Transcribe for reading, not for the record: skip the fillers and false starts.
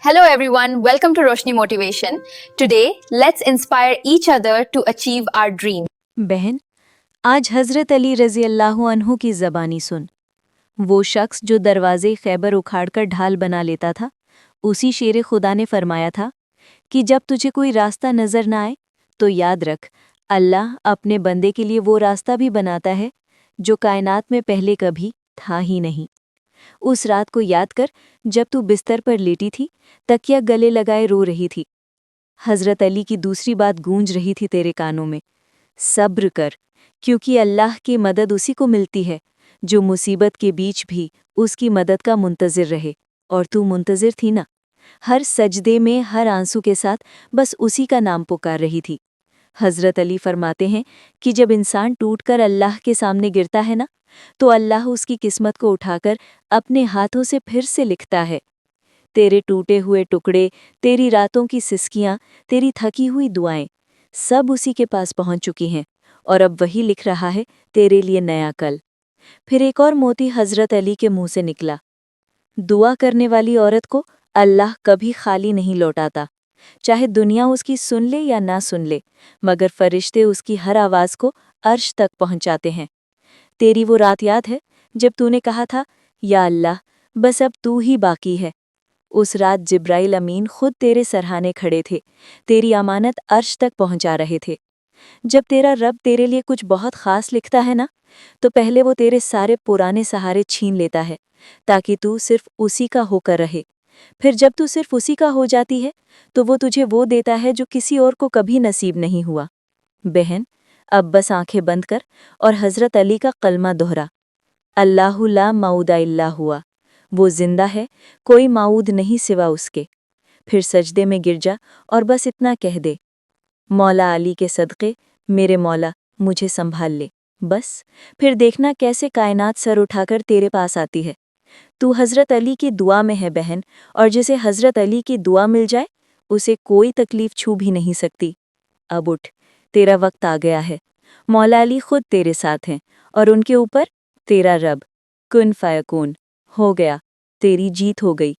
Hello everyone, welcome to Roshni Motivation. Today, let's inspire each other to achieve our dream. बहन, आज हज़रत अली रज़ी अल्लाह अन्हु की ज़बानी सुन। वो शख्स जो दरवाज़े खैबर उखाड़कर ढाल बना लेता था, उसी शेर खुदा ने फरमाया था कि जब तुझे कोई रास्ता नज़र ना आए तो याद रख, अल्लाह अपने बंदे के लिए वो रास्ता भी बनाता है जो कायनात में पहले कभी था ही नहीं। उस रात को याद कर जब तू बिस्तर पर लेटी थी, तकिया गले लगाए रो रही थी। हज़रत अली की दूसरी बात गूंज रही थी तेरे कानों में, सब्र कर, क्योंकि अल्लाह की मदद उसी को मिलती है जो मुसीबत के बीच भी उसकी मदद का मुंतज़िर रहे। और तू मुंतज़िर थी ना, हर सजदे में हर आंसू के साथ बस उसी का नाम पुकार रही थी। हज़रत अली फरमाते हैं कि जब इंसान टूटकर अल्लाह के सामने गिरता है ना, तो अल्लाह उसकी किस्मत को उठाकर अपने हाथों से फिर से लिखता है। तेरे टूटे हुए टुकड़े, तेरी रातों की सिसकियाँ, तेरी थकी हुई दुआएं, सब उसी के पास पहुंच चुकी हैं और अब वही लिख रहा है तेरे लिए नया कल। फिर एक और मोती हज़रत अली के मुंह से निकला, दुआ करने वाली औरत को अल्लाह कभी खाली नहीं लौटाता, चाहे दुनिया उसकी सुन ले या ना सुन ले, मगर फरिश्ते उसकी हर आवाज़ को अर्श तक पहुंचाते हैं। तेरी वो रात याद है जब तूने कहा था, या अल्लाह, बस अब तू ही बाकी है। उस रात जिब्राइल अमीन खुद तेरे सरहाने खड़े थे, तेरी अमानत अर्श तक पहुंचा रहे थे। जब तेरा रब तेरे लिए कुछ बहुत खास लिखता है ना, तो पहले वो तेरे सारे पुराने सहारे छीन लेता है ताकि तू सिर्फ उसी का होकर रहे। फिर जब तू सिर्फ उसी का हो जाती है तो वो तुझे वो देता है जो किसी और को कभी नसीब नहीं हुआ। बहन, अब बस आंखें बंद कर और हज़रत अली का कलमा दोहरा, अल्लाहु ला मऊदा इल्ला हुआ। वो जिंदा है, कोई माऊद नहीं सिवा उसके। फिर सजदे में गिर जा और बस इतना कह दे, मौला अली के सदक़े मेरे मौला मुझे संभाल ले। बस फिर देखना कैसे कायनात सर उठाकर तेरे पास आती है। तू हज़रत अली की दुआ में है बहन, और जिसे हज़रत अली की दुआ मिल जाए उसे कोई तकलीफ छू भी नहीं सकती। अब उठ, तेरा वक्त आ गया है। मौला अली खुद तेरे साथ हैं और उनके ऊपर तेरा रब। कुन फ़यकून, हो गया, तेरी जीत हो गई।